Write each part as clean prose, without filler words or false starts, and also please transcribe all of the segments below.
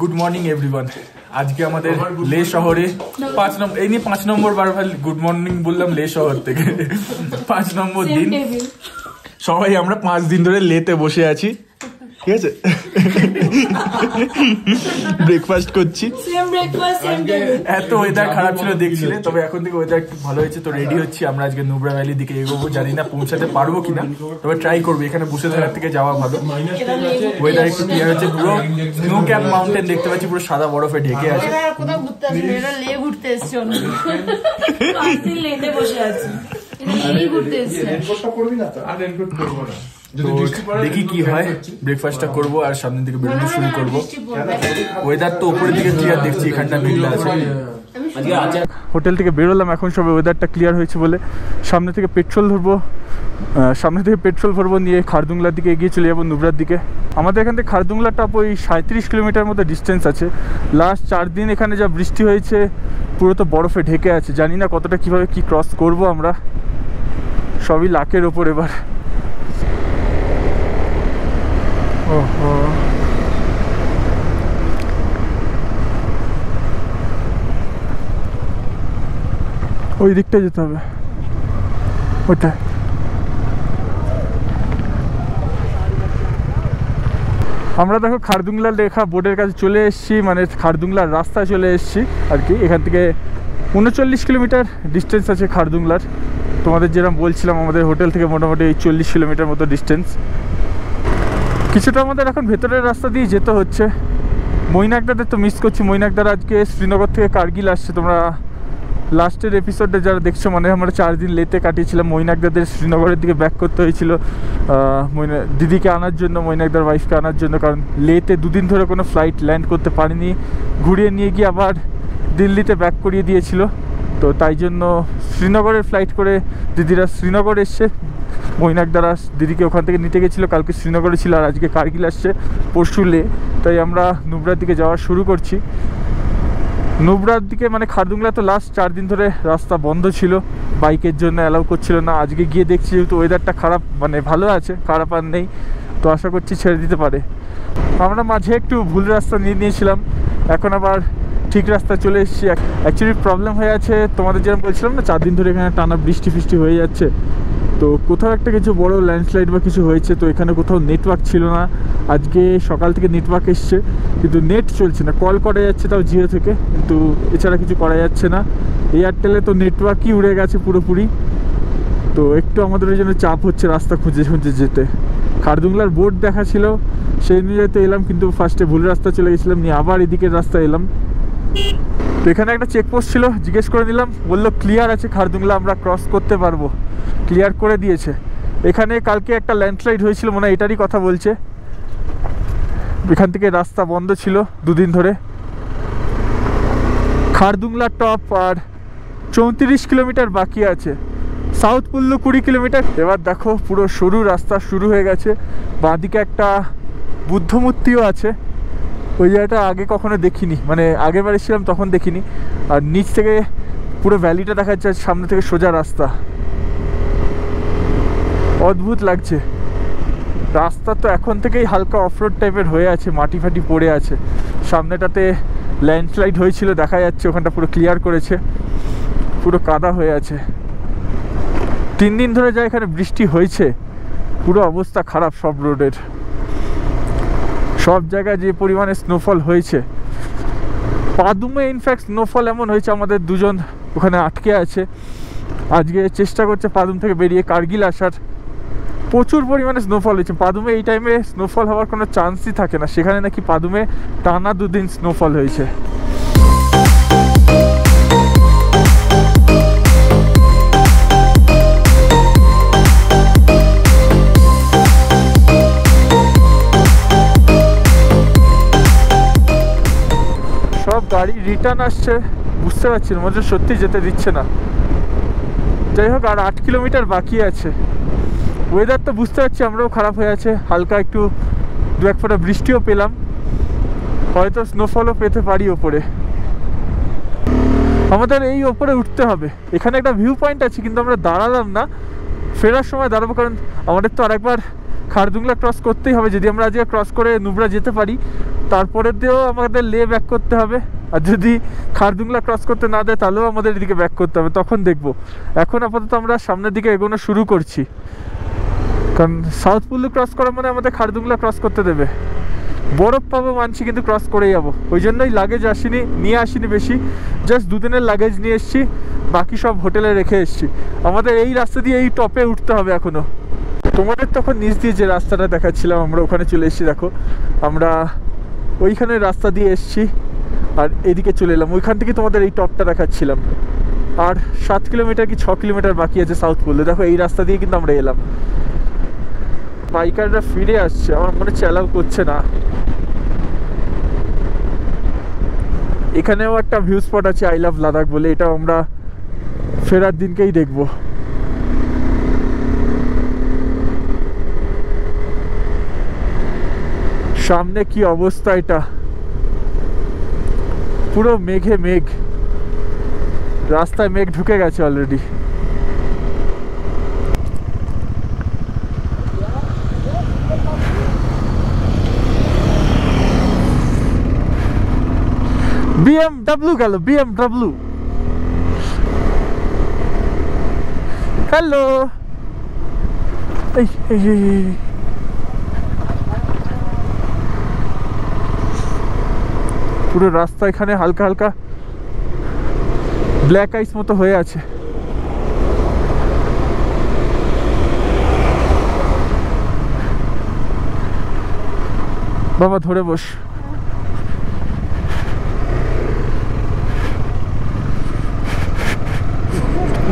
Good morning everyone. আজকে আমাদের লে শহরে 5 নম্বর, এই নিয়ে 5 নম্বর বার গুড মর্নিং বললাম লে শহর থেকে। 5 নম্বর দিন সবাই আমরা 5 দিন ধরে লেতে বসে আছি, ঠিক আছে। ব্রেকফাস্ট করছি, এত ওয়েদার খারাপ ছিল দেখছিলে, তবে এখন থেকে ওয়েদার একটু ভালো হয়েছে। তো রেডি হচ্ছি আমরা আজকে নুব্রা ভ্যালির দিকে এগোবো। জানি না পৌঁছাতে পারবো কিনা, তবে ট্রাই করবো। এখানে বসে থাকার থেকে যাওয়া ভালো। ওয়েদার একটু ক্লিয়ার হচ্ছে, পুরো স্নো ক্যাপ মাউন্টেন দেখতে পাচ্ছি, পুরো সাদা বরফে ঢেকে আছে। দেখি কি হয়, ব্রেকফাস্টটা করবো আর সামনের দিকে বেরোনো শুরু করবো। ওয়েদার তো উপরের দিকে ক্লিয়ার দেখছি, এখানটা মেঘলা আছে। হোটেল থেকে বেরোলাম এখন সবে, ওয়েদারটা ক্লিয়ার হয়েছে বলে সামনে থেকে পেট্রোল ভরবো, নিয়ে খারদুংলার দিকে এগিয়ে চলে যাবো, নুব্রার দিকে। আমাদের এখান থেকে খারদুংলা টপ ওই 37 কিলোমিটার মতো ডিস্টেন্স আছে। লাস্ট 4 দিন এখানে যা বৃষ্টি হয়েছে, পুরো তো বরফে ঢেকে আছে। জানি না কতটা কিভাবে কি ক্রস করব আমরা, সবই লাকের ওপর এবার। ওহো, ওই দিকটা যেতে হবে, ওটা। আমরা দেখো খারদুংলা লেখা বোর্ডের কাছে চলে এসেছি, মানে খারদুংলার রাস্তায় চলে এসেছি আর কি। এখান থেকে 39 কিলোমিটার ডিস্টেন্স আছে খারদুংলার। তোমাদের যেরকম বলছিলাম, আমাদের হোটেল থেকে মোটামুটি 40 কিলোমিটার মতো ডিস্টেন্স। কিছুটা আমাদের এখন ভেতরের রাস্তা দিয়ে যেতে হচ্ছে। মৈনাকদাদের তো মিস করছি। মৈনাকদার আজকে শ্রীনগর থেকে কার্গিল আসছে। তোমরা লাস্টের এপিসোডে যারা দেখছো, মানে আমরা 4 দিন লেতে কাটিয়েছিলাম। মৈনাকদাদের শ্রীনগরের দিকে ব্যাক করতে হয়েছিল দিদিকে আনার জন্য, মৈনাকদার ওয়াইফকে আনার জন্য। কারণ লেতে 2 দিন ধরে কোনো ফ্লাইট ল্যান্ড করতে পারিনি, ঘুরিয়ে নিয়ে গিয়ে আবার দিল্লিতে ব্যাক করিয়ে দিয়েছিল। তো তাই জন্য শ্রীনগরের ফ্লাইট করে দিদিরা শ্রীনগর এসছে। মৈনাকদারা দিদিকে ওখান থেকে নিতে গেছিলো, কালকে শ্রীনগরে ছিল, আর আজকে কার্গিল আসছে, পরশু লে। তাই আমরা নুব্রার দিকে যাওয়া শুরু করছি। নুব্রার দিকে মানে খারদুংলা তো লাস্ট 4 দিন ধরে রাস্তা বন্ধ ছিল, বাইকের জন্য অ্যালাউ করছিল না। আজকে গিয়ে দেখছি যেহেতু ওয়েদারটা খারাপ, মানে ভালো আছে, খারাপ আর নেই, তো আশা করছি ছেড়ে দিতে পারে। আমরা মাঝে একটু ভুল রাস্তা নিয়েছিলাম, এখন আবার ঠিক রাস্তা চলে এসেছি। অ্যাকচুয়ালি প্রবলেম হয়ে আছে, তোমাদের যেরকম বলছিলাম না, 4 দিন ধরে এখানে টানা বৃষ্টি হয়ে যাচ্ছে। তো কোথাও একটা কিছু বড় ল্যান্ডস্লাইড বা কিছু হয়েছে, তো এখানে কোথাও নেটওয়ার্ক ছিল না। আজকে সকাল থেকে নেটওয়ার্ক এসছে, কিন্তু নেট চলছে না। কল করা যাচ্ছে তাও জিও থেকে, কিন্তু এছাড়া কিছু করা যাচ্ছে না। এয়ারটেলে তো নেটওয়ার্কই উড়ে গেছে পুরোপুরি। তো একটু আমাদের ওই জন্য চাপ হচ্ছে রাস্তা খুঁজে যেতে। খারদুংলার বোর্ড দেখা ছিল, সেই অনুযায়ী তো এলাম, কিন্তু ফার্স্টে ভুল রাস্তা চলে গেছিলাম, নিয়ে আবার এদিকের রাস্তা এলাম। তো এখানে একটা চেকপোস্ট ছিল, জিজ্ঞেস করে নিলাম, বললো ক্লিয়ার আছে খারদুংলা, আমরা ক্রস করতে পারবো, ক্লিয়ার করে দিয়েছে। এখানে কালকে একটা ল্যান্ডস্লাইড হয়েছিল, মনে হয় এটারই কথা বলছে। এখান থেকে রাস্তা বন্ধ ছিল 2 দিন ধরে। খারদুংলা টপ আর 34 কিলোমিটার বাকি আছে, সাউথ পুল্লু 20 কিলোমিটার। এবার দেখো পুরো সরু রাস্তা শুরু হয়ে গেছে। বাঁদিকে একটা বুদ্ধ মূর্তিও আছে, ওই জায়গাটা আগে কখনো দেখিনি, মানে আগের বার এসেছিলাম তখন দেখিনি। আর নিচ থেকে পুরো ভ্যালিটা দেখা যাচ্ছে, সামনে থেকে সোজা রাস্তা, অদ্ভুত লাগছে। রাস্তা তো এখন থেকেই হালকা অফরোড টাইপের হয়ে আছে, মাটি ফাটি পড়ে আছে। সামনেটাতে ল্যান্ডস্লাইড হয়েছিল, দেখা যাচ্ছে ওখানটা পুরো ক্লিয়ার করেছে, পুরো কাদা হয়ে আছে। 3 দিন ধরে যা এখানে বৃষ্টি হয়েছে, পুরো অবস্থা খারাপ সব রোডের। সব জায়গায় যে পরিমাণে স্নোফল হয়েছে, পাদুমে ইনফ্যাক্ট স্নোফল এমন হয়েছে, আমাদের 2 জন ওখানে আটকে আছে। আজকে চেষ্টা করছে পাদুম থেকে বেরিয়ে কার্গিল আসার। প্রচুর পরিমাণে স্নোফল হয়েছে পাদুমে। এই টাইমে স্নোফল হওয়ার কোনো চান্সই থাকে না, সেখানে নাকি পাদুমে টানা 2 দিন স্নোফল হয়েছে। সব গাড়ি রিটার্ন আসছে, বুঝতে পারছি না, মনে সত্যি যেতে দিচ্ছে না। যাই হোক, আর 8 কিলোমিটার বাকি আছে। ওয়েদার তো বুঝতে পারছি আমরাও খারাপ হয়ে আছে, হালকা একটু 2-1 ফোঁটা বৃষ্টিও পেলাম, হয়তো স্নোফলও পেতে পারি ওপরে। আমাদের এই ওপরে উঠতে হবে। এখানে একটা ভিউ পয়েন্ট আছে, কিন্তু আমরা দাঁড়ালাম না, ফেরার সময় দাঁড়াবো। কারণ আমাদের তো আরেকবার খারদুংলা ক্রস করতেই হবে। যদি আমরা আজকে ক্রস করে নুব্রা যেতে পারি, তারপরে দিয়েও আমাদের লে ব্যাক করতে হবে, আর যদি খারদুংলা ক্রস করতে না দেয় তাহলেও আমাদের এদিকে ব্যাক করতে হবে, তখন দেখবো। এখন আপাতত আমরা সামনের দিকে এগোনো শুরু করছি, কারণ সাউথ পুল্লু ক্রস করা মানে আমাদের খারদুংলা ক্রস করতে দেবে। বরফ পাবো মানছি, কিন্তু ক্রস করে যাবো। ওই জন্যই লাগেজ নিয়ে আসিনি বেশি, জাস্ট 2 দিনের লাগেজ নিয়ে এসেছি, বাকি সব হোটেলে রেখে এসেছি। আমাদের এই রাস্তা দিয়ে এই টপে উঠতে হবে এখনো। তোমাদের তখন নিচ দিয়ে যে রাস্তাটা দেখাচ্ছিলাম, আমরা ওখানে চলে এসেছি। দেখো আমরা ওইখানে রাস্তা দিয়ে এসেছি, আর এদিকে চলে এলাম। ওইখান থেকে তোমাদের এই টপটা দেখাচ্ছিলাম। আর 7 কিলোমিটার কি 6 কিলোমিটার বাকি আছে সাউথ পুল্লু। দেখো এই রাস্তা দিয়ে কিন্তু আমরা এলাম। বাইকাররা ফিরে আসছে, আমার মনে চালাও করছে না। এখানেও একটা ভিউ স্পট আছে আই লাভ লাদাখ বলে, এটাও আমরা ফেরার দিনকেই দেখব। সামনে কি অবস্থা, এটা পুরো মেঘে মেঘ, রাস্তায় মেঘ ঢুকে গেছে অলরেডি। BMW গেল, BMW। হ্যালো, এই পুরো রাস্তা এখানে হালকা হালকা ব্ল্যাক আইস মতো হয়ে আছে। বাবা ধরে বস।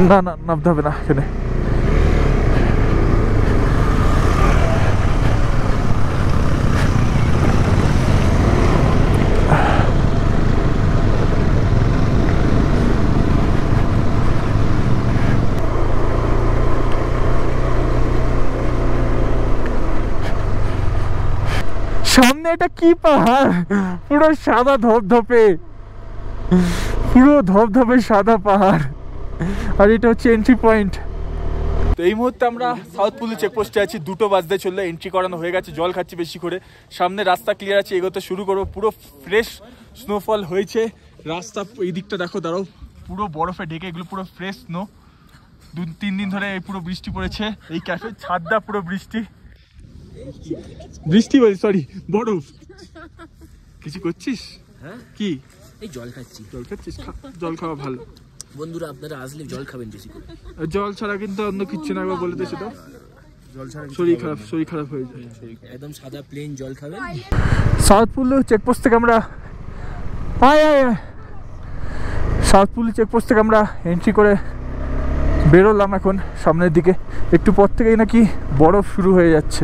না না, নামতে হবে না এখানে। সামনে এটা কি পাহাড়, পুরো সাদা ধপধপে, পুরো ধপধপে সাদা পাহাড়। আর এটা হচ্ছে এন্ট্রি পয়েন্ট। তো এই মুহূর্তে আমরা সাউথ পুল্লু চেকপোস্টে আছি। 2টো বাজতে চললে, এন্ট্রি করানো হয়ে গেছে। জল খাচ্ছি বেশি করে, সামনে রাস্তা ক্লিয়ার আছে, এগোতে শুরু করবো। পুরো ফ্রেশ স্নোফল হয়েছে রাস্তা। এই দিকটা দেখো, দাঁড়াও, পুরো বরফে ঢেকে, এগুলো পুরো ফ্রেশ স্নো। 2-3 দিন ধরে পুরো বৃষ্টি পড়েছে। এই ক্যাফের ছাদটা পুরো বৃষ্টি বলি, সরি, বরফ। কিছু করছিস? হ্যাঁ, কি? এই জল খাচ্ছিস? জল খাওয়া ভালো। বন্ধুরা, আপনারা আসলে জল খাবেন বেশি করে। জল ছাড়া কিন্তু অন্য কিচ্ছু না, বলে তো সেটা। জল ছাড়া শরীর খারাপ হয়ে যায়। একদম সাদা প্লেন জল খাবেন। সাউথ পুল্লু চেকপোস্ট থেকে আমরা সাউথ পুল্লু চেকপোস্ট থেকে আমরা এন্ট্রি করে বেরোলাম এখন সামনের দিকে। একটু পর থেকেই নাকি বরফ শুরু হয়ে যাচ্ছে।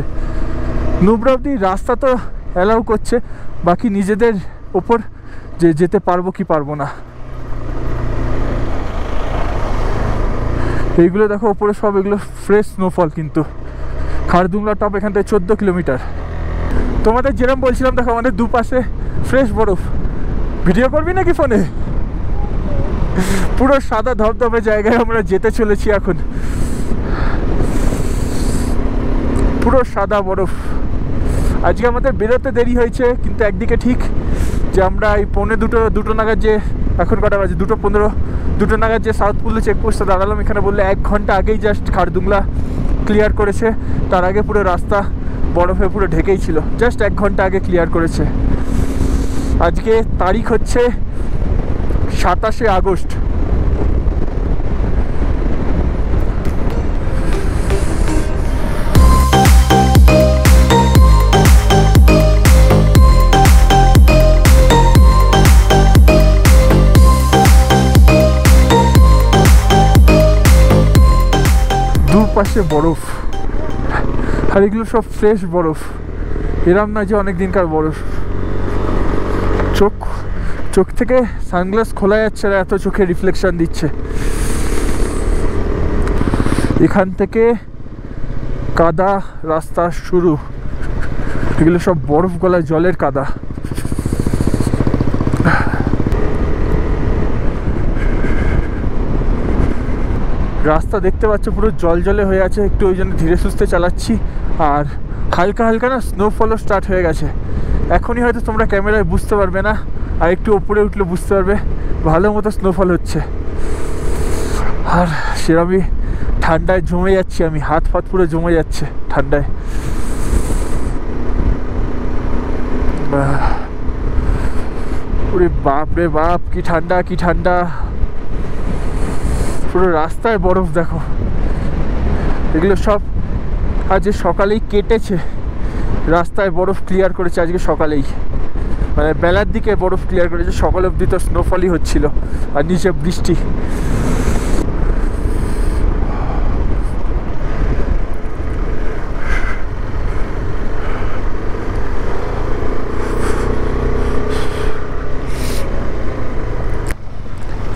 নুব্রা অব্দি রাস্তা তো অ্যালাউ করছে, বাকি নিজেদের ওপর যে যেতে পারবো কি পারবো না। এইগুলো দেখো ওপরে সব, এগুলো ফ্রেশ স্নোফল। কিন্তু খারদুংলা টপ এখান থেকে 14 কিলোমিটার। তোমাদের যেরকম বলছিলাম, দেখো আমাদের দুপাশে ফ্রেশ বরফ। ভিডিও করবি নাকি ফোনে? পুরো সাদা ধবধবে জায়গায় আমরা যেতে চলেছি এখন, পুরো সাদা বরফ। আজকে আমাদের বেরোতে দেরি হয়েছে, কিন্তু একদিকে ঠিক যে আমরা এই 2:45 নাগাদ, যে এখন কটা বাজে 2:15, 2 নাগাদ যে সাউথ পুল্লু চেকপোস্টে দাঁড়ালাম, এখানে বললে 1 ঘন্টা আগেই জাস্ট খারদুংলা ক্লিয়ার করেছে। তার আগে পুরো রাস্তা বরফে পুরো ঢেকেই ছিল, জাস্ট 1 ঘন্টা আগে ক্লিয়ার করেছে। আজকে তারিখ হচ্ছে 27শে আগস্ট। দুপাশে বরফ, আর এগুলো সব ফ্রেশ বরফ। এরম না যে অনেক দিনকার বরফ। চোখ থেকে সানগ্লাস খোলা যাচ্ছে না, এত চোখে রিফ্লেকশন দিচ্ছে। এখান থেকে কাদা রাস্তা শুরু, এগুলো সব বরফ গলায় জলের কাদা। রাস্তা দেখতে পাচ্ছ পুরো জলে হয়ে আছে, একটু ওই জন্য ধীরে সুস্থে চালাচ্ছি। আর হালকা হালকা না স্নোফলও স্টার্ট হয়ে গেছে। এখনই হয়তো তোমরা ক্যামেরায় বুঝতে পারবে না, আর একটু ওপরে উঠলে বুঝতে পারবে ভালো মতো স্নোফল হচ্ছে। আর সেরকমই ঠান্ডায় জমে যাচ্ছি আমি, হাত ফাত পুরো জমে যাচ্ছে ঠান্ডায়। ওরে বাপ রে বাপ, কি ঠান্ডা কি ঠান্ডা, পুরো রাস্তায় বরফ দেখো। এগুলো সব আজ সকালেই কেটেছে, রাস্তায় বরফ ক্লিয়ার করেছে আজকে সকালেই, মানে বেলার দিকে বরফ ক্লিয়ার করেছে, সকাল অবধি তো স্নোফলই হচ্ছিল আর নিচে বৃষ্টি।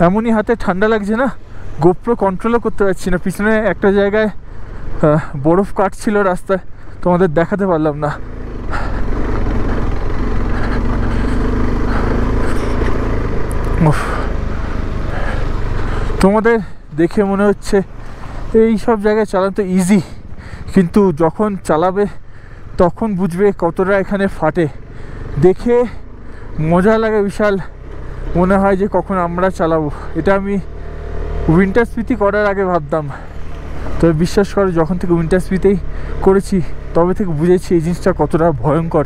এমনই হাতে ঠান্ডা লাগছে না, গোপ্রো কন্ট্রোলও করতে পারছি না। পিছনে একটা জায়গায় বরফ কাটছিল রাস্তায়, তোমাদের দেখাতে পারলাম না। তোমাদের দেখে মনে হচ্ছে এই সব জায়গায় চালানো তো ইজি, কিন্তু যখন চালাবে তখন বুঝবে কতটা এখানে ফাটে। দেখে মজা লাগে বিশাল, মনে হয় যে কখন আমরা চালাবো। এটা আমি উইন্টার স্পিতি করার আগে ভাবতাম, তবে বিশ্বাস করো যখন থেকে উইন্টার স্পিতেই করেছি তবে থেকে বুঝেছি এই জিনিসটা কতটা ভয়ঙ্কর,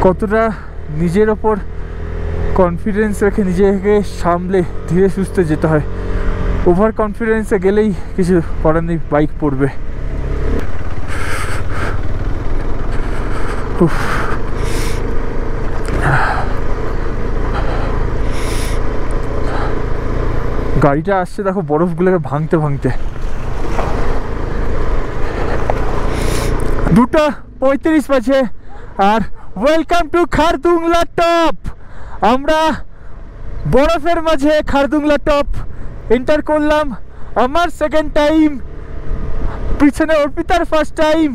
কতটা নিজের ওপর কনফিডেন্স রেখে নিজেকে সামলে ধীরে সুস্থে যেতে হয়। ওভার কনফিডেন্সে গেলেই কিছু করার নেই, বাইক পড়বে। গাড়িটা আসছে দেখো বরফগুলোকে ভাঙতে ভাঙতে। 2:35 বাজে আর ওয়েলকাম টু খারদুংলা টপ। আমরা বরফের মাঝে খারদুংলা টপ এন্টার করলাম, আমার সেকেন্ড টাইম, পিছনে অর্পিতার first time.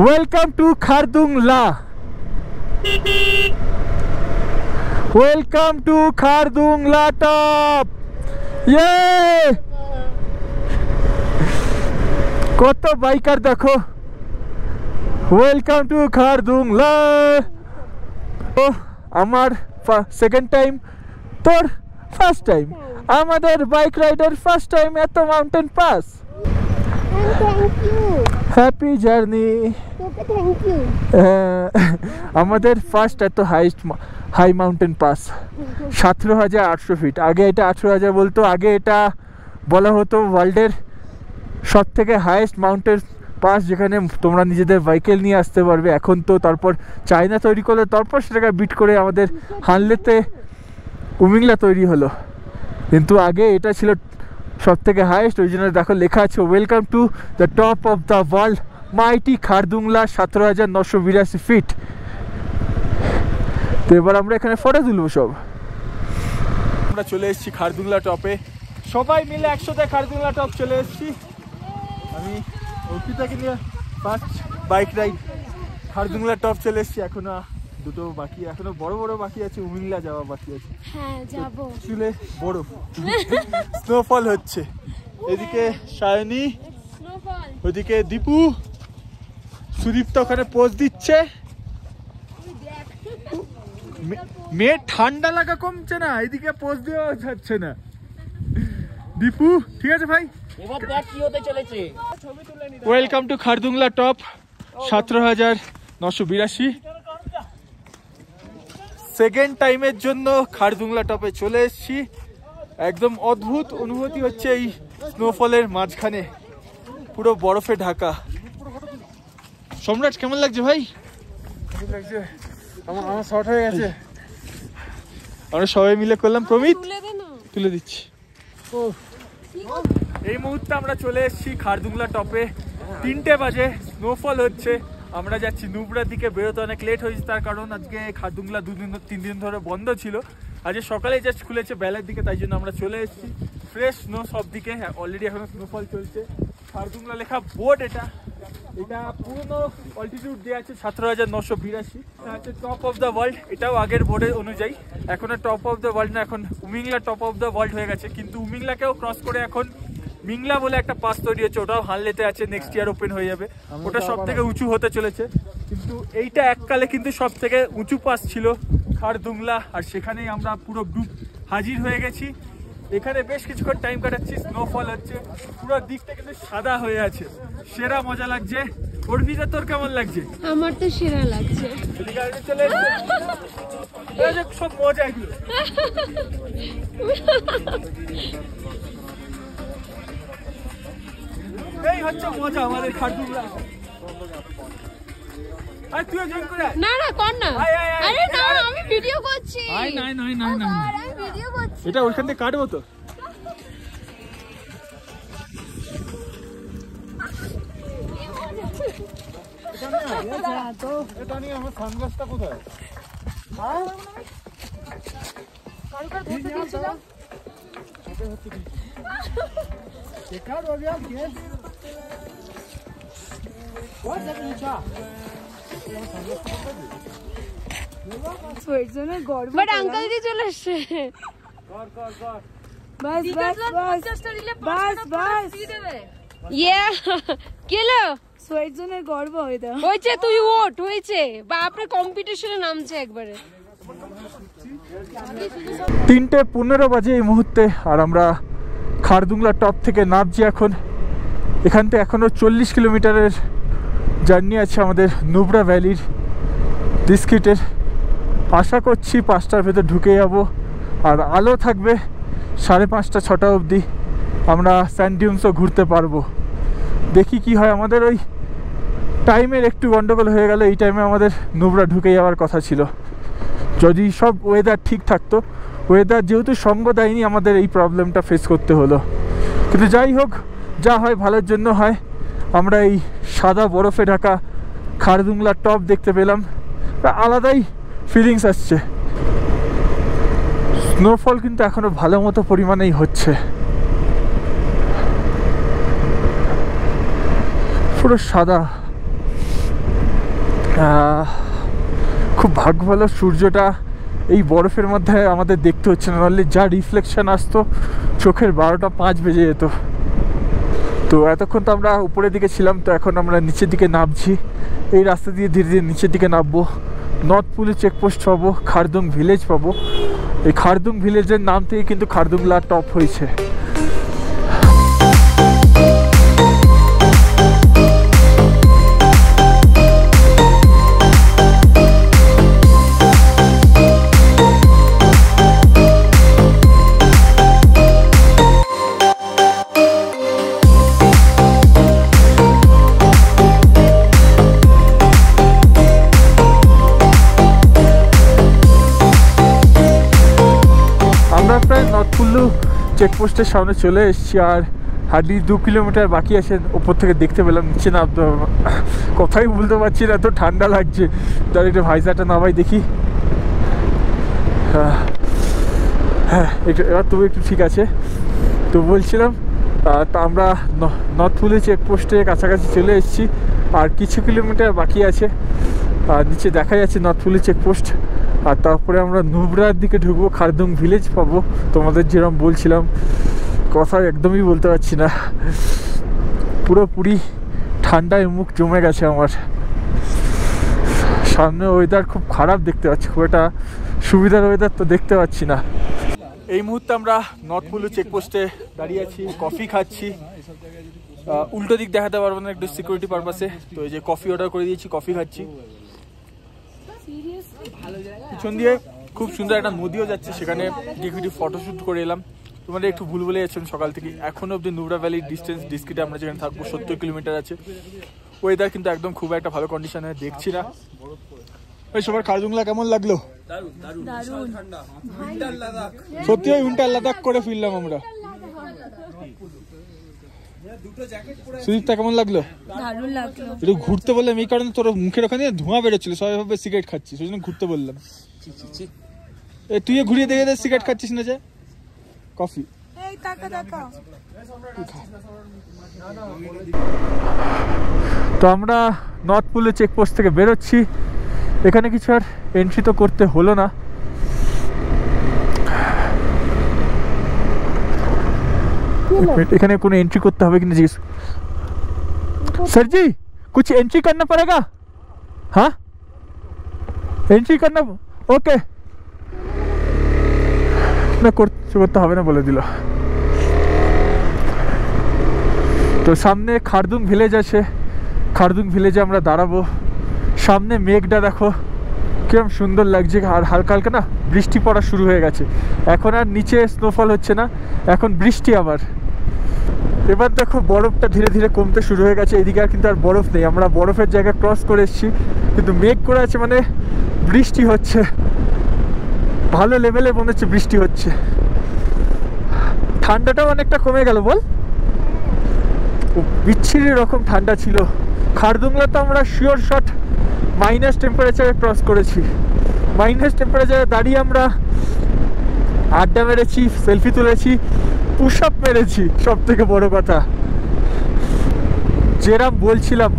Welcome to Khardungla, welcome to Khardungla top. ইয়ে কত বাইকার দেখো, ওয়েলকাম টু খারদুংলা। ও আমার সেকেন্ড টাইম, তোর ফার্স্ট টাইম, আমাদের বাইক রাইডার ফার্স্ট টাইম এত মাউন্টেন পাস। Happy journey. আমাদের ফার্স্ট এত হাই মাউন্টেন পাস, 17,800 ফিট। আগে এটা 18,000 বলতো, আগে এটা বলা হতো ওয়ার্ল্ডের সব থেকে হাইয়েস্ট মাউন্টেন পাস, যেখানে তোমরা নিজেদের ভেহিকেল নিয়ে আসতে পারবে। এখন তো তারপর চায়না তৈরি করলো, তারপর সেটাকে বিট করে আমাদের হানলেতে উমিংলা তৈরি হলো, কিন্তু আগে এটা ছিল সব থেকে হাইয়েস্ট। ওই জন্য দেখো লেখা আছে welcome to the top of the world mighty Khardungla, 17,982 feet. তো এবার আমরা এখানে ফটো তুলবো সব। আমরা চলে এসেছি খারদুংলা টপে, সবাই মিলে একসাথে খারদুংলা টপ চলে এসেছি। আমি অর্পিতাকে নিয়ে first bike ride Khardungla top চলে এসেছি। এখনো দুটো বাকি, এখনো বড় বড় বাকি আছে, উমিংলা যাওয়া বাকি আছে। হ্যাঁ যাবো। চুলে বরফ, স্নোফল হচ্ছে। এদিকে সায়নী, ওদিকে দীপু, সুদীপ্ত ওখানে পোজ দিচ্ছে। মেয়ে ঠান্ডা লাগা কমছে না, এদিকে পোজ দেওয়া যাচ্ছে না। দীপু ঠিক আছে ভাই, এবার দেখ কি হতে চলেছে। Welcome to Khardungla top, 17,982। Second টাইমের জন্য খারদুংলা টপে চলে এসেছি। একদম অদ্ভুত অনুভূতি হচ্ছে এই স্নোফলের মাঝখানে, পুরো বরফে ঢাকা। সম্রাট কেমন লাগছে ভাই? লাগছে, আমার শর্ট হয়ে গেছে। আমরা সবাই মিলে করলাম। প্রমিত তুলে দিচ্ছি। এই মুহূর্তে আমরা চলে এসেছি খারদুংলা টপে, 3টে বাজে, স্নোফল হচ্ছে। আমরা যাচ্ছি নুব্রার দিকে, বেরোতে অনেক লেট হয়েছে, তার কারণ আজকে খারদুংলা 3 দিন ধরে বন্ধ ছিল। আজকে সকালে জাস্ট খুলেছে বেলার দিকে, তাই জন্য আমরা চলে এসেছি। ফ্রেশ স্নো সব দিকে, অলরেডি এখনো স্নোফল চলছে। খারদুংলা লেখা বোর্ড, এটা পুরনো অল্টিটিউড দেওয়া আছে 17,982। হচ্ছে টপ অফ দ্য ওয়ার্ল্ড, এটাও আগের বোর্ডের অনুযায়ী। এখন টপ অফ দ্য ওয়ার্ল্ড না, এখন উমিংলা টপ অফ দ্য ওয়ার্ল্ড হয়ে গেছে। কিন্তু উমিংলাকেও ক্রস করে এখন মিংলা বলে একটা পাস তৈরি হচ্ছে, ওটাও হানলেতে আছে, নেক্সট ইয়ার ওপেন হয়ে যাবে। ওটা সব থেকে উঁচু হতে চলেছে, কিন্তু এইটা এককালে কিন্তু সব থেকে উঁচু পাস ছিল খারদুংলা, আর সেখানেই আমরা পুরো গ্রুপ হাজির হয়ে গেছি। এখানে বেশ কিছুক্ষণ টাইম কাটাচ্ছি, স্নোফল হচ্ছে, পুরো দিকটা কিন্তু সাদা হয়ে আছে, সেরা মজা লাগছে। অর্পিতা তোর কেমন লাগছে? আমার তো সেরা লাগছে। সব মজা এগুলো। এই হচ্ছে মজা আমাদের খারদুংলা। আর তুইও জয়েন করে আয়। না না কর না। আরে না আমি ভিডিও করছি। আয় না না না না, আমি ভিডিও করছি। এটা ওইখান থেকে কাটবো তো। এটা নিয়ে আমার সানগ্লাসটা কোথায়? বাট আঙ্কেল জি চলে আসছে। বাস বাস বাস বাস ইয়া কেলো সোয়েটজনের গর্ব হয়েছে। তুই ওঠ হয়েছে বা আপনার কম্পিটিশনে নামছে একবারে। 3:15 বাজে এই মুহূর্তে, আর আমরা খারদুংলা টপ থেকে নামছি এখন। এখান থেকে এখনও 40 কিলোমিটারের জার্নি আছে আমাদের নুব্রা ভ্যালির ডিস্ট্রিক্টের। আশা করছি 5টার ভেতর ঢুকে যাব, আর আলো থাকবে 5:30 6টা অবধি। আমরা স্যান্ড ডিউনসও ঘুরতে পারবো। দেখি কি হয়। আমাদের ওই টাইমের একটু গন্ডগোল হয়ে গেল, এই টাইমে আমাদের নুব্রা ঢুকে যাওয়ার কথা ছিল। যদি সব ওয়েদার ঠিক থাকতো, ওয়েদার যেহেতু সঙ্গ দেয়নি, আমাদের এই প্রবলেমটা ফেস করতে হলো। কিন্তু যাই হোক, যা হয় ভালোর জন্য হয়। আমরা এই সাদা বরফে ঢাকা খারদুংলা টপ দেখতে পেলাম, আলাদাই ফিলিংস আসছে। স্নোফল কিন্তু এখনও ভালো মতো পরিমাণেই হচ্ছে, পুরো সাদা। খুব ভাগ্য ভালো সূর্যটা এই বরফের মধ্যে আমাদের দেখতে হচ্ছে না, নাহলে যা রিফ্লেকশন আসতো চোখের 12টা 5 বেজে যেত। তো এতক্ষণ তো আমরা উপরের দিকে ছিলাম, তো এখন আমরা নিচের দিকে নামছি। এই রাস্তা দিয়ে ধীরে ধীরে নিচের দিকে নামবো। নর্থ পুলি চেকপোস্ট পাবো, খারদুং ভিলেজ পাবো। এই খারদুং ভিলেজের নাম থেকে কিন্তু খারদুংলা টপ হয়েছে। চেকপোস্টের সামনে চলে এসেছি, আর হার্ডলি 2 কিলোমিটার বাকি আছে। ওপর থেকে দেখতে পেলাম, নিচে নামতে হবে। কথাই বলতে পারছি না, এত ঠান্ডা লাগছে। তার একটু ভাইজাটা নামাই দেখি। হ্যাঁ এবার তবু একটু ঠিক আছে। তো বলছিলাম, তা আমরা নর্থ পুলি চেকপোস্টের কাছাকাছি চলে এসেছি, আর কিছু কিলোমিটার বাকি আছে। আর নিচে দেখা যাচ্ছে নর্থ পুলি চেকপোস্ট। আর তারপরে আমরা নুব্রার দিকে ঢুকবো, খারদুং ভিলেজ পাবো। তোমাদের যেরকম বলছিলাম, কথা একদমই বলতে পারছি না, পুরোপুরি ঠান্ডায় মুখ জমে গেছে আমার। সামনে ওয়েদার খুব খারাপ দেখতে পাচ্ছি, খুব একটা সুবিধার ওয়েদার তো দেখতে পাচ্ছি না। এই মুহূর্তে আমরা নর্থ পুলি চেকপোস্টে দাঁড়িয়ে আছি, কফি খাচ্ছি। উল্টো দিক দেখাতে পারবো না একটু সিকিউরিটি পারপাসে, তো এই যে কফি অর্ডার করে দিয়েছি, কফি খাচ্ছি। পিছন দিয়ে খুব সুন্দর একটা নদীও যাচ্ছে, সেখানে গিয়ে একটু ফটোশ্যুট করে এলাম। তোমাদের একটু ভুল বলে যাচ্ছেন সকাল থেকে। এখনো অব্দি নুব্রা ভ্যালির ডিস্টেন্স ডিস্ট্রিক্টে আমরা যেখানে থাকবো 70 কিলোমিটার আছে। ওয়েদার কিন্তু একদম খুব একটা ভালো কন্ডিশনে দেখছি না। ওই সবার খারদুংলা কেমন লাগলো? সত্যি ওই উল্টা লাদাখ করে ফিরলাম আমরা। সুদীপটা কেমন লাগলো? দারুণ লাগলো। একটু ঘুরতে বললাম এই কারণে, তোর মুখের ওখানে ধোঁয়া বেরোচ্ছিল, সবাই ভাবে সিগারেট খাচ্ছিস, ওই জন্য ঘুরতে বললাম। তুইও ঘুরিয়ে দেখে সিগারেট খাচ্ছিস না যে? কফি তো আমরা নর্থ পুলি চেকপোস্ট থেকে বেরোচ্ছি। এখানে কিছু আর এন্ট্রি তো করতে হলো না। এখানে কোনো এন্ট্রি করতে হবে কিনা জিজ্ঞেস। सर जी कुछ एंट्री करना पड़ेगा? हाँ एंट्री करना ओके না করতে হবে না বলে দিল। তো সামনে খারদুং ভিলেজ আছে, খারদুং ভিলেজে আমরা দাঁড়াবো। সামনে মেঘটা দেখো কিরম সুন্দর লাগছে, আর হালকা হালকা না বৃষ্টি পড়া শুরু হয়ে গেছে। এখন আর নিচে স্নোফল হচ্ছে না, এখন বৃষ্টি আবার। এবার দেখো বরফটা ধীরে ধীরে কমতে শুরু হয়ে গেছে। এদিকে আর কিন্তু আর বরফ নেই, আমরা বরফের জায়গা ক্রস করে এসেছি, কিন্তু মেঘ করে আছে, মানে বৃষ্টি হচ্ছে, ভালো লেভেলে মনে হচ্ছে বৃষ্টি হচ্ছে। ঠান্ডাটাও অনেকটা কমে গেল বল, বিচ্ছিরি রকম ঠান্ডা ছিল। খারদুংলা তো আমরা শিওর শট মাইনাস টেম্পারেচারে ক্রস করেছি। মাইনাস টেম্পারেচারে দাঁড়িয়ে আমরা আড্ডা মেরেছি, সেলফি তুলেছি, পুশ আপ মেরেছি। সব থেকে বড় কথা, যেরাম বলছিলাম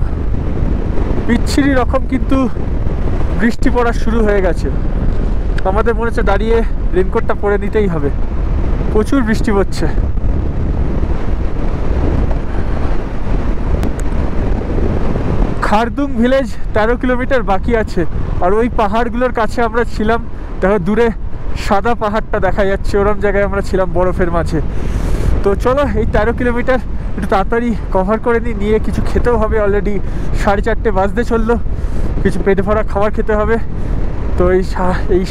বিচ্ছিরি রকম কিন্তু বৃষ্টি পড়া শুরু হয়ে গেছে। আমাদের মনে হচ্ছে দাঁড়িয়ে রেনকোটটা পরে নিতেই হবে, প্রচুর বৃষ্টি পড়ছে। খারদুং ভিলেজ 13 কিলোমিটার বাকি আছে, আর ওই পাহাড়গুলোর কাছে আমরা ছিলাম। দেখো দূরে সাদা পাহাড়টা দেখা যাচ্ছে, ওরম জায়গায় আমরা ছিলাম বরফের মাঝে। তো চলো এই 13 কিলোমিটার একটু তাড়াতাড়ি কভার করে নিয়ে কিছু খেতেও হবে। অলরেডি 4:30 বাজতে চললো, কিছু পেটে ভরা খাবার খেতে হবে। তো এই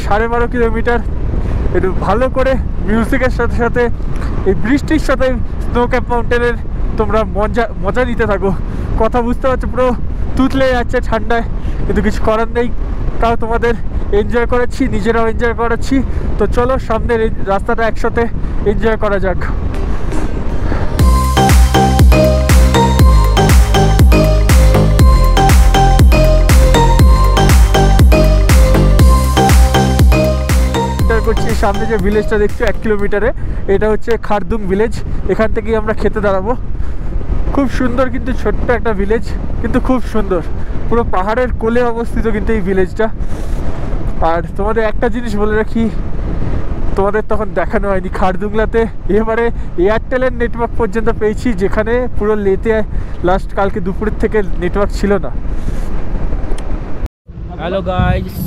12.5 কিলোমিটার একটু ভালো করে মিউজিকের সাথে সাথে এই বৃষ্টির সাথে স্নো ক্যাপ মাউন্টেনের তোমরা মজা নিতে থাকো। কথা বুঝতে পারছো, পুরো তুতলে যাচ্ছে ঠান্ডায়, কিন্তু কিছু করার নেই, তাও তোমাদের এনজয় করাচ্ছি, নিজেরাও এনজয় করাচ্ছি। তো চলো সামনের এই রাস্তাটা একসাথে এনজয় করা যাক। করছি সামনে যে ভিলেজটা দেখছো 1 কিলোমিটারে, এটা হচ্ছে খারদুং ভিলেজ। এখান থেকেই আমরা খেতে দাঁড়াবো। খুব সুন্দর, কিন্তু ছোট্ট একটা ভিলেজ, কিন্তু খুব সুন্দর, পুরো পাহাড়ের কোলে অবস্থিত কিন্তু এই ভিলেজটা। আর তোমাদের একটা জিনিস বলে রাখি, তোমাদের তখন দেখানো হয়নি, খারদুংলাতে এবারে এয়ারটেলের নেটওয়ার্ক পর্যন্ত পেয়েছি, যেখানে পুরো লেতে লাস্ট কালকে দুপুরের থেকে নেটওয়ার্ক ছিল না। Hello guys,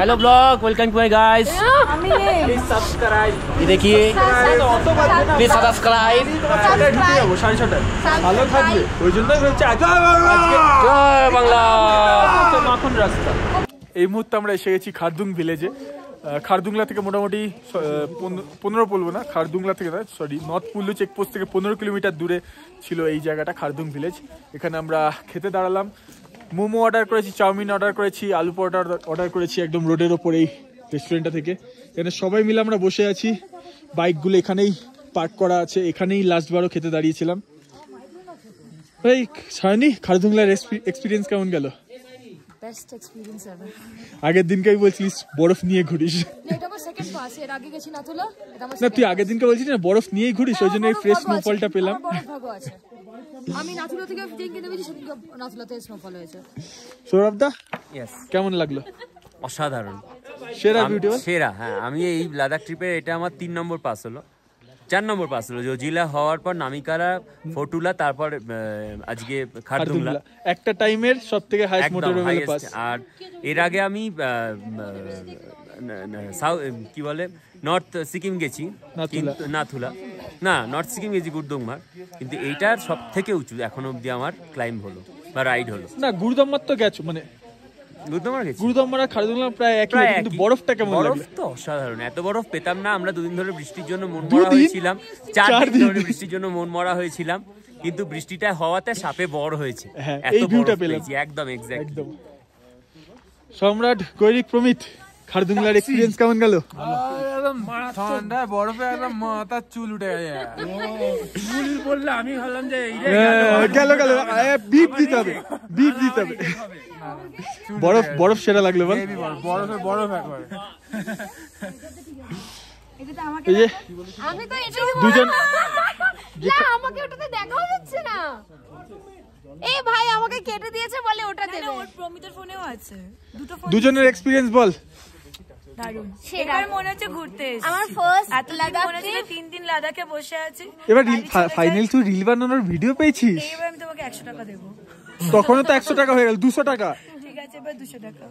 hello blog, welcome to my guys, please subscribe. ये देखिए प्लीज सब्सक्राइब। ভালো থাকবে ওই জন্যই বলছি জয় বাংলা। মাখন রাস্তা। এই মুহূর্তে আমরা এসে গেছি খারদুং ভিলেজে। খারদুংলা থেকে মোটামুটি 15 বলবো না, খারদুংলা থেকে না, সরি, নর্থ পুল্লু চেকপোস্ট থেকে 15 কিলোমিটার দূরে ছিল এই জায়গাটা, খারদুং ভিলেজ। এখানে আমরা খেতে দাঁড়ালাম। মোমো অর্ডার করেছি, চাউমিন অর্ডার করেছি, আলু পরোটা অর্ডার করেছি, একদম রোডের ওপরে এই রেস্টুরেন্টটা থেকে। এখানে সবাই মিলে আমরা বসে আছি, বাইকগুলো এখানেই পার্ক করা আছে, এখানেই লাস্টবারও খেতে দাঁড়িয়েছিলাম। এই সায়নী, খারদুংলার এক্সপিরিয়েন্স কেমন গেল? Best experience ever. আগের দিনকেই বলছিলিস বরফ নিয়ে ঘুরিস। এটা আমার সেকেন্ড পাস, এর আগে গেছি নাথুলা, এটা আমার না তুই আগের দিনকে বলছিস না বরফ নিয়েই ঘুরিস, ওই জন্য এই ফ্রেশ স্নোফলটা পেলাম। বরফ ভাগ আছে। আমি নাথুলা থেকে যেদিন নেমেছি সেদিন নাথুলাতে স্নোফল হয়েছে। সৌরভ দা, ইয়েস, কেমন লাগলো? অসাধারণ, সেরা বিউটিফুল, সেরা। হ্যাঁ, আমি এই লাদাখ ট্রিপে এটা আমার 3 নম্বর পাস হলো, 4 নম্বর পাস হলো। জজিলা হওয়ার পর নামিকারা, ফটুলা, তারপর আজকে খারদুংলা। একটা টাইমের সবথেকে হাইয়েস্ট মোটরওয়ে পাস। আর এর আগে আমি কি বলে নর্থ সিকিম গেছি, কিন্তু নাথুলা না, নর্থ সিকিম গেছি গুরদুংমার, কিন্তু এইটার সব থেকে উঁচু এখনো অব্দি আমার ক্লাইম্ব হলো বা রাইড হলো। না গুরদম্মার তো গেছো, মানে গুরদম্মার আর খারদুংলা প্রায় একই, কিন্তু বরফটা কেমন লাগলো? বরফ তো অসাধারণ, এত বরফ পেতাম না। আমরা 2 দিন ধরে বৃষ্টির জন্য মন মরা হয়েছিলাম, 4 দিন ধরে বৃষ্টির জন্য মন মরা হয়েছিলাম, কিন্তু বৃষ্টিটা হওয়াতে সাপে বড় হয়েছে। এই ভিউটা পেলাম একদম এক্স্যাক্টলি। সম্রাট, গৈরিক, প্রমিত, খারদুংলার এক্সপেরিয়েন্স কেমন গেল? একদম ঠান্ডা বরফে একদম মাথার চুল উঠে গেছে। চুল বললে আমি ভাবলাম যে গেল বিপ দিতে হবে, বিপ দিতে হবে। বরফ সেরা লাগলো বল? বরফ একবার। এই যে আমি তো এটা দুজন, না, আমাকে ওটাতে দেখাও যাচ্ছে না। এই ভাই আমাকে কেটে দিয়েছে বলে ওটা দেবে। ওর প্রমিতার ফোনেও আছে দুটো ফোন। দুজনের এক্সপিরিয়েন্স বল। দারুণ। এবার মনে হচ্ছে ঘুরতে এসেছি। আমার ফার্স্ট এত লাদাখ মনে হচ্ছে 3 দিন লাদাখে বসে আছি। এবার ফাইনাল তুই রিল বানানোর ভিডিও পেয়েছিস? এবার আমি তোমাকে 100 টাকা দেবো। তখনও তো 100 টাকা হয়ে গেল, 200 টাকা। ঠিক আছে এবার 200 টাকা।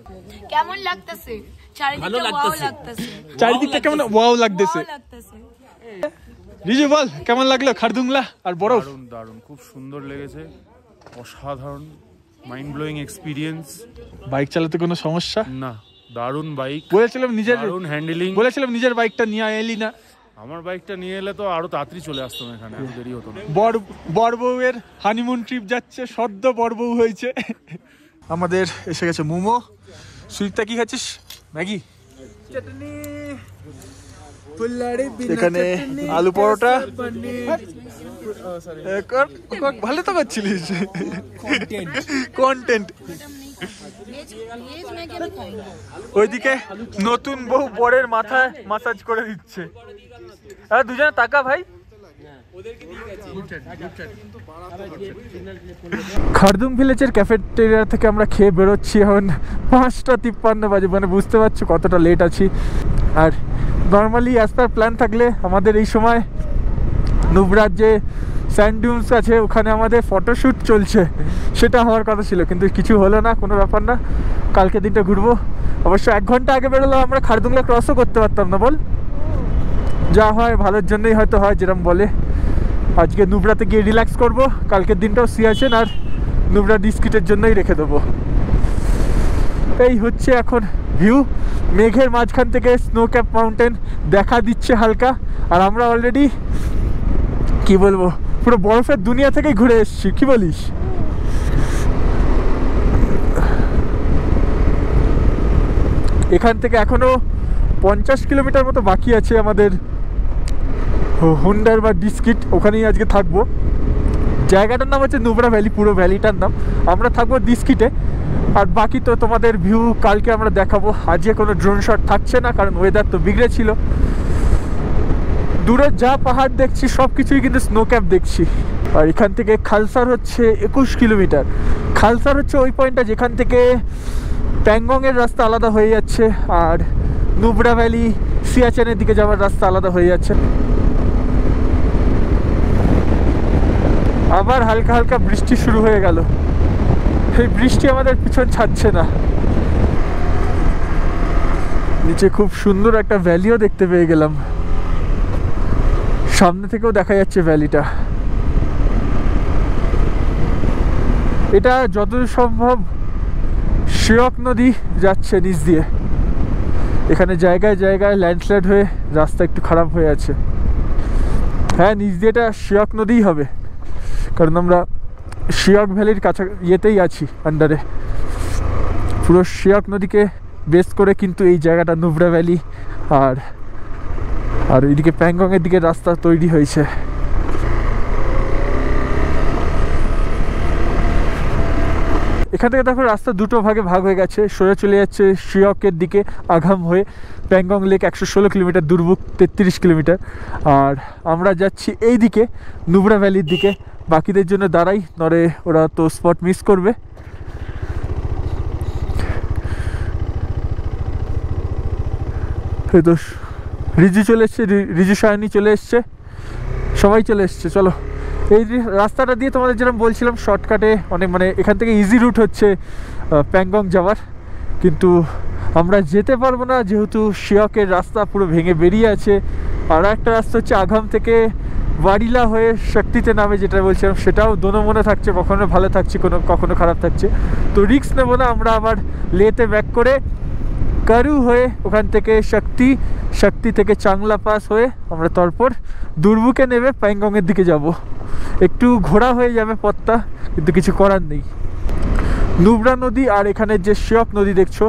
কেমন লাগতেছে? চারিদিকে ওয়াও লাগতেছে। চারিদিকটা কেমন ওয়াও লাগতেছে। ওয়াও লাগতেছে। রিজু বল কেমন লাগলো খারদুংলা আর বরফ? দারুণ দারুণ, খুব সুন্দর লেগেছে, অসাধারণ, মাইন্ড ব্লোয়িং এক্সপিরিয়েন্স। বাইক চালাতে কোনো সমস্যা না, দারুণ বাইক, বলেছিলাম নিজের, দারুণ হ্যান্ডেলিং। বলেছিলাম নিজের বাইকটা নিয়ে এলি না। আমার বাইকটা নিয়ে এলে তো আরো তাড়াতাড়ি চলে আসতাম এখানে, এত দেরি হতো না। বর বউয়ের হানিমুন ট্রিপ যাচ্ছে, সদ্য বর বউ হয়েছে। আমাদের এসে গেছে মোমো। সুইটটা কি খাচ্ছিস? ম্যাগি, এখানে আলু পরোটা। ভালো তো করছিলিস কন্টেন্ট। ওইদিকে নতুন বউ বরের মাথায় মাসাজ করে দিচ্ছে। দুজনে তাকা ভাই। খারদুং ভিলেজের ক্যাফেটেরিয়া থেকে আমরা খেয়ে বেরোচ্ছি এখন 5:53 বাজে, মানে বুঝতে পারছো কতটা লেট আছি। আর নর্মালি অ্যাজ পার প্ল্যান থাকলে আমাদের এই সময় নুব্রার যে স্যান্ড ডিউনস আছে ওখানে আমাদের ফটোশ্যুট চলছে, সেটা হওয়ার কথা ছিল, কিন্তু কিছু হলো না, কোনো ব্যাপার না, কালকে দিনটা ঘুরবো। অবশ্য 1 ঘন্টা আগে বেরোলেও আমরা খারদুংলা ক্রসও করতে পারতাম না, বল। যা হয় ভালোর জন্যই হয়তো হয়, যেরকম বলে। আজকে নুব্রাতে গিয়ে রিল্যাক্স করব, কালকের দিনটাও সিয়াচেন আর নুব্রা ডিস্কিটের জন্যই রেখে দেবো। এই হচ্ছে এখন ভিউ, মেঘের মাঝখান থেকে স্নো ক্যাপ মাউন্টেন দেখা দিচ্ছে হালকা। আর আমরা অলরেডি কি বলবো, পুরো বরফের দুনিয়া থেকেই ঘুরে এসেছি, কি বলিস? এখান থেকে এখনো 50 কিলোমিটার মতো বাকি আছে আমাদের হুন্ডার বা ডিস্কিট, ওখানেই আজকে থাকবো। জায়গাটার নাম হচ্ছে নুব্রা ভ্যালি, পুরো ভ্যালিটার নাম। আমরা থাকবো ডিস্কিটে, আর বাকি তো তোমাদের ভিউ কালকে আমরা দেখাবো। আজকে কোনো ড্রোন শট থাকছে না, কারণ ওয়েদার তো বিগড়েছিল। দূরে যা পাহাড় দেখছি সব কিছুই কিন্তু স্নো ক্যাপ দেখছি। আর এখান থেকে খালসার হচ্ছে 21 কিলোমিটার। খালসার হচ্ছে ওই পয়েন্টটা যেখান থেকে প্যাংগংয়ের রাস্তা আলাদা হয়ে যাচ্ছে, আর নুব্রা ভ্যালি সিয়াচেনের দিকে যাওয়ার রাস্তা আলাদা হয়ে যাচ্ছে। আবার হালকা হালকা বৃষ্টি শুরু হয়ে গেল। এই বৃষ্টি আমাদের পিছন ছাড়ছে না। নিচে খুব সুন্দর একটা ভ্যালিও দেখতে পেয়ে গেলাম, সামনে থেকেও দেখা যাচ্ছে ভ্যালিটা। এটা যতদূর সম্ভব শিয়ক নদী যাচ্ছে নিচ দিয়ে। এখানে জায়গায় জায়গায় ল্যান্ডস্লাইড হয়ে রাস্তা একটু খারাপ হয়ে আছে। হ্যাঁ, নিচ দিয়ে এটা শিয়ক নদীই হবে, কারণ আমরা শিয়ক ভ্যালির কাছা ইয়েতেই আছি, আন্ডারে। পুরো শিয়ক নদীকে বেস করে কিন্তু এই জায়গাটা নুব্রা ভ্যালি আর ওইদিকে প্যাংগংয়ের দিকে রাস্তা তৈরি হয়েছে। এখান থেকে দেখো রাস্তা দুটো ভাগে ভাগ হয়ে গেছে, সোজা চলে যাচ্ছে শিয়কের দিকে আঘাম হয়ে। Pangong lake 116 kilometre, Durbuk 33 kilometre. আর আমরা যাচ্ছি এই দিকে নুব্রা ভ্যালির দিকে। বাকিদের জন্য দাঁড়াই, নরে ওরা তো স্পট মিস করবে। তো রিজু চলে এসছে, রিজু সায়নী চলে এসছে, সবাই চলে এসছে। চলো, এই রাস্তাটা দিয়ে তোমাদের যেরকম বলছিলাম শর্টকাটে অনেক, মানে এখান থেকে ইজি রুট হচ্ছে প্যাংগং যাওয়ার, কিন্তু আমরা যেতে পারবো না যেহেতু শিয়কের রাস্তা পুরো ভেঙে বেরিয়ে আছে। আর একটা রাস্তা হচ্ছে আঘাম থেকে বাড়িলা হয়ে শক্তিতে নামে, যেটা বলছিলাম সেটাও দোনো মনে থাকছে, কখনো ভালো থাকছে, কখনো খারাপ থাকছে। তো রিস্ক নেবো না, আমরা আবার লেতে ব্যাক করে কারু হয়ে ওখান থেকে শক্তি থেকে চাংলা পাস হয়ে আমরা তারপর দুর্বুকে নেবে প্যাংগংয়ের দিকে যাব। একটু ঘোরা হয়ে যাবে পথটা, কিন্তু কিছু করার নেই। নুব্রা নদী আর এখানে যে শিয়ক নদী দেখছো,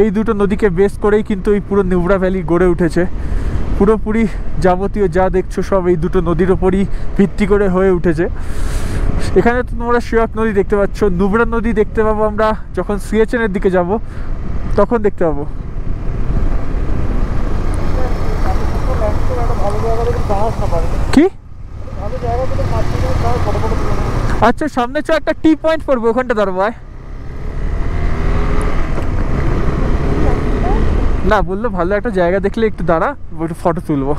এই দুটো নদীকে বেস করেই কিন্তু এই পুরো নুব্রা ভ্যালি গড়ে উঠেছে। পুরোপুরি যাবতীয় যা দেখছো সব এই দুটো নদীর ওপরই ভিত্তি করে হয়ে উঠেছে। এখানে তো তোমরা শিয়ক নদী দেখতে পাচ্ছ, নুব্রা নদী দেখতে পাবো আমরা যখন সিয়াচেনের দিকে যাব, তখন দেখতে পাবো। কি আচ্ছা সামনে চ একটা টি পয়েন্ট পড়বো, ওখানটা দাঁড়াবো। না বললো ভালো একটা জায়গা দেখলে একটু দাঁড়া, একটু ফটো তুলবো।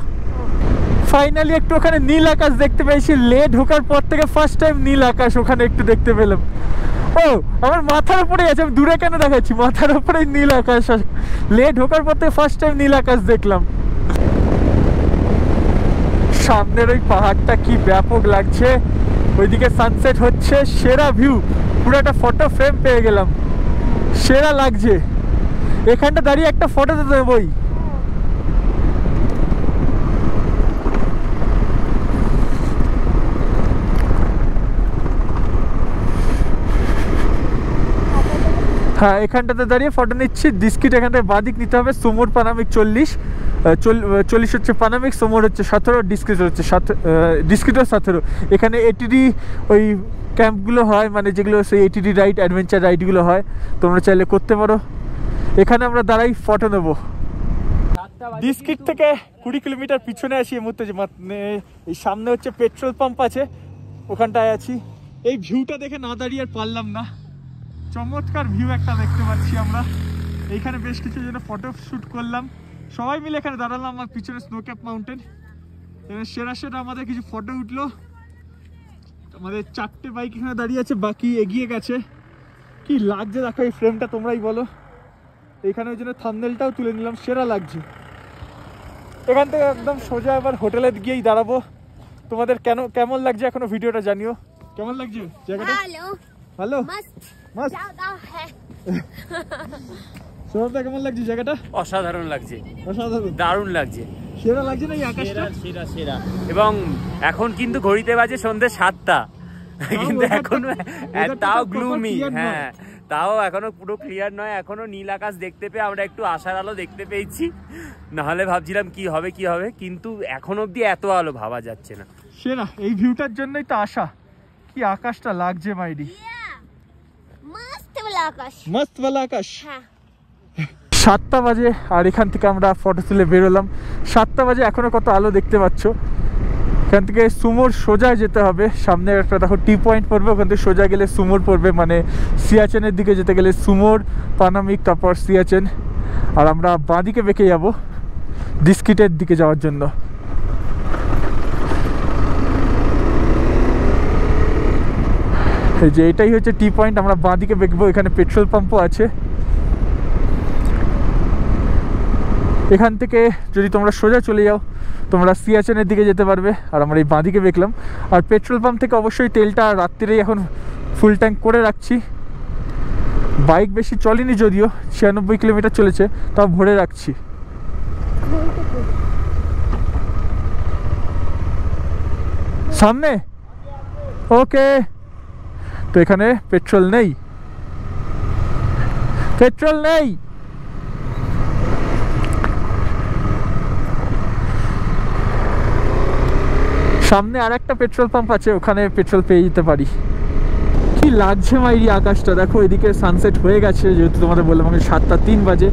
ফাইনালি একটু ওখানে নীল আকাশ দেখতে পেয়েছি। লে ঢোকার পর থেকে ফার্স্ট টাইম নীল আকাশ ওখানে একটু দেখতে পেলাম। ও আমার মাথার উপরে আছে, আমি দূরে কেন দেখাচ্ছি, মাথার উপরে নীল আকাশ। লে ঢোকার পর থেকে ফার্স্ট টাইম নীল আকাশ দেখলাম। সামনের ওই পাহাড়টা কি ব্যাপক লাগছে, ওইদিকে সানসেট হচ্ছে, সেরা ভিউ, পুরো একটা ফটো ফ্রেম পেয়ে গেলাম, সেরা লাগছে। এখানটা দাঁড়িয়ে একটা ফটো তো দেবই। হ্যাঁ এখানটাতে দাঁড়িয়ে ফটো নিচ্ছি। ডিস্কিট এখান থেকে বাদিক নিতে হবে। সুমোর পানামিক 40 হচ্ছে পানামিক, সুমোর হচ্ছে 17, ডিস্কিট হচ্ছে 17। এখানে এটিডি ওই ক্যাম্পগুলো হয়, মানে যেগুলো সেই এটিডি রাইড, অ্যাডভেঞ্চার রাইডগুলো হয়, তোমরা চাইলে করতে পারো। এখানে আমরা দাঁড়াই ফটো নেবো। ডিস্কিট থেকে 20 কিলোমিটার পিছনে আছি এই মুহূর্তে। এই সামনে হচ্ছে পেট্রোল পাম্প আছে, ওখানটায় আছি। এই ভিউটা দেখে না দাঁড়িয়ে আর পারলাম না, চমৎকার ভিউ একটা দেখতে পাচ্ছি আমরা। এইখানে বেশ কিছু জন ফটো শ্যুট করলাম, সবাই মিলে এখানে দাঁড়ালাম। আমার পিছনে স্নোক্যাপ মাউন্টেন, এখানে সেরা আমাদের কিছু ফটো উঠলো। আমাদের 4টে বাইক এখানে দাঁড়িয়ে আছে, বাকি এগিয়ে গেছে। কি লাগছে দেখো এই ফ্রেমটা, তোমরাই বলো। এইখানে ওই জন্য থাম্বনেলটাও তুলে নিলাম, সেরা লাগছে। এখান থেকে একদম সোজা এবার হোটেলে গিয়েই দাঁড়াবো। তোমাদের কেমন লাগছে এখনো ভিডিওটা জানিও। কেমন লাগছে জায়গাটা? ভালো মাস্ট। সৌরভদা কেমন লাগছে জায়গাটা? অসাধারণ লাগছে, অসাধারণ, দারুণ লাগছে, সেরা লাগছে না এই আকাশটা? সেরা। এবং এখন কিন্তু ঘড়িতে বাজে সন্ধ্যে 7টা, কিন্তু এখনো তাও গ্লুমি। হ্যাঁ তাও এখনো পুরো ক্লিয়ার নয়, এখনো নীল আকাশ দেখতে পেয়ে আমরা একটু আশার আলো দেখতে পেয়েছি। নাহলে ভাবছিলাম কি হবে, কিন্তু এখন অব্দি এত আলো ভাবা যাচ্ছে না। সেরা, এই ভিউটার জন্যই তো আশা। কি আকাশটা লাগছে মাইরি, মস্ত ভালো আকাশ। 7টা বাজে আর এখান থেকে আমরা ফটো তুলে বেরোলাম। 7টা বাজে, এখনো কত আলো দেখতে পাচ্ছ। এখান থেকে সুমোর সোজা যেতে হবে। সামনে একটা দেখো টি পয়েন্ট পড়বে, ওখান থেকে সোজা গেলে সুমোর পড়বে, মানে সিয়াচেনের দিকে যেতে গেলে সুমোর, পানামিক, তারপর সিয়াচেন। আর আমরা বাঁদিকে বেঁকে যাব ডিস্কিটের দিকে যাওয়ার জন্য। এই যে এটাই হচ্ছে টি পয়েন্ট, আমরা বাঁদিকে বেঁকবো। এখানে পেট্রোল পাম্পও আছে। এখান থেকে যদি তোমরা সোজা চলে যাও, তোমরা সিয়াচেনের দিকে যেতে পারবে। আর আমরা এই বাঁদিকে বেঁকলাম। আর পেট্রোল পাম্প থেকে অবশ্যই তেলটা রাত্রিরেই এখন ফুল ট্যাঙ্ক করে রাখছি। বাইক বেশি চলেনি যদিও, 96 কিলোমিটার চলেছে, তাও ভরে রাখছি। সামনে ওকে। তো এখানে পেট্রোল নেই। সামনে আর একটা পেট্রোল পাম্প আছে, ওখানে পেট্রোল পেয়ে যেতে পারি। কি লাগছে মাইরি আকাশটা দেখো। এদিকে সানসেট হয়ে গেছে, যেহেতু তোমাদের বললাম আমি 7:03 বাজে।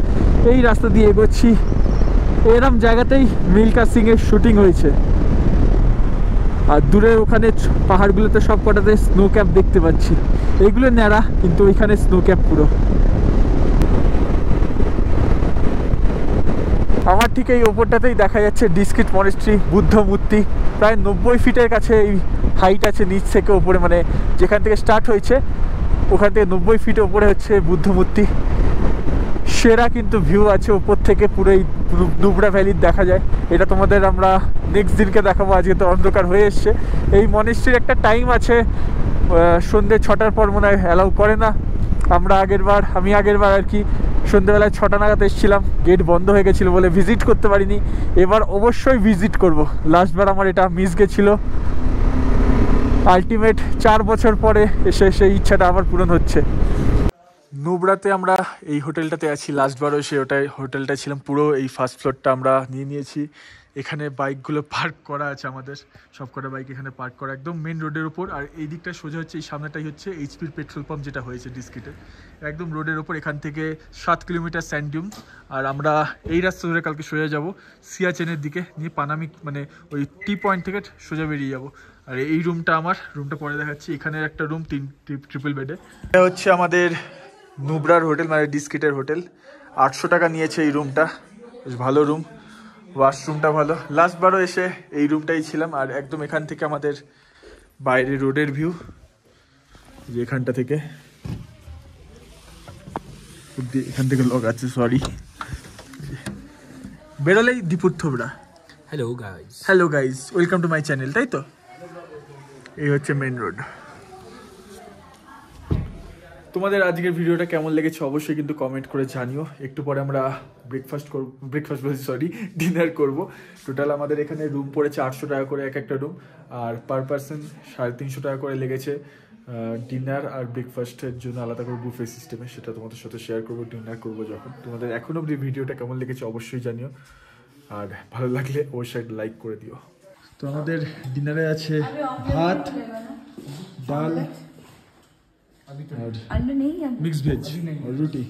এই রাস্তা দিয়ে এগোচ্ছি। এরম জায়গাতেই মিল্কা সিং এর শুটিং হয়েছে। আর দূরে ওখানে পাহাড়গুলোতে সব কটাতে স্নো ক্যাপ দেখতে পাচ্ছি। এইগুলো ন্যাড়া, কিন্তু ওইখানে স্নো ক্যাপ পুরো। আমার ঠিক এই ওপরটাতেই দেখা যাচ্ছে ডিস্কিট মনেস্ট্রি, বুদ্ধ মূর্তি। প্রায় 90 ফিটের কাছে এই হাইট আছে নিচ থেকে ওপরে, মানে যেখান থেকে স্টার্ট হয়েছে ওখান থেকে 90 ফিট ওপরে হচ্ছে বুদ্ধ মূর্তি। সেরা কিন্তু ভিউ আছে ওপর থেকে, পুরো এই নুব্রা ভ্যালি দেখা যায়। এটা তোমাদের আমরা নেক্সট দিনকে দেখাবো, আজকে তো অন্ধকার হয়ে এসছে। এই মনেস্ট্রির একটা টাইম আছে, সন্ধ্যে 6টার পর মনে হয় অ্যালাউ করে না। আমি আগের বার আর কি সন্ধ্যেবেলায় 6টা নাগাদ এসেছিলাম, গেট বন্ধ হয়ে গেছিলো বলে ভিজিট করতে পারিনি। এবার অবশ্যই ভিজিট করব। লাস্টবার আমার এটা মিস গেছিলো। আলটিমেট 4 বছর পরে এসে সেই ইচ্ছাটা আবার পূরণ হচ্ছে। নুব্রাতে আমরা এই হোটেলটাতে আছি। লাস্টবারও হোটেলটা ছিলাম, পুরো এই ফার্স্ট ফ্লোরটা আমরা নিয়েছি। এখানে বাইকগুলো পার্ক করা আছে, আমাদের সবকটা বাইক এখানে পার্ক করা একদম মেন রোডের ওপর। আর এই দিকটা সোজা হচ্ছে, এই সামনেটাই হচ্ছে এইচপির পেট্রোল পাম্প যেটা হয়েছে ডিস্কিটে, একদম রোডের ওপর। এখান থেকে 7 কিলোমিটার স্যান্ডিউম। আর আমরা এই রাস্তা ধরে কালকে সোজা যাব সিয়াচেনের দিকে, নিয়ে পানামিক, মানে ওই টি পয়েন্ট থেকে সোজা বেরিয়ে যাব। আর এই রুমটা আমার, রুমটা পরে দেখাচ্ছি। এখানের একটা রুম 3 ট্রিপল বেডে। এটা হচ্ছে আমাদের নুব্রার হোটেল, মানে ডিস্কিটের হোটেল। 800 টাকা নিয়েছে এই রুমটা, বেশ ভালো রুম, ওয়াশরুমটা ভালো। লাস্টবারও এসে এই রুমটাই ছিলাম। আর একদম এখান থেকে আমাদের বাইরে রোডের ভিউ, যে এখানটা থেকে, এখান থেকে লগ আছে, সরি, বেরোলেই দীপুর থোবড়া। Hello guys, hello guys, welcome to my channel, তাই তো? এই হচ্ছে মেন রোড। তোমাদের আজকের ভিডিওটা কেমন লেগেছে অবশ্যই কিন্তু কমেন্ট করে জানিও। একটু পরে আমরা ডিনার করব। টোটাল আমাদের এখানে রুম পড়েছে 800 টাকা করে এক একটা রুম, আর পার পার্সন 350 টাকা করে লেগেছে ডিনার আর ব্রেকফাস্টের জন্য আলাদা করে বুফে সিস্টেমে। সেটা তোমাদের সাথে শেয়ার করবো ডিনার করবো যখন। তোমাদের এখন অবধি ভিডিওটা কেমন লেগেছে অবশ্যই জানিও, আর ভালো লাগলে অবশ্যই একটা লাইক করে দিও। তো আমাদের ডিনারে আছে ভাত, ডাল और मिक्स वेज और रोटी।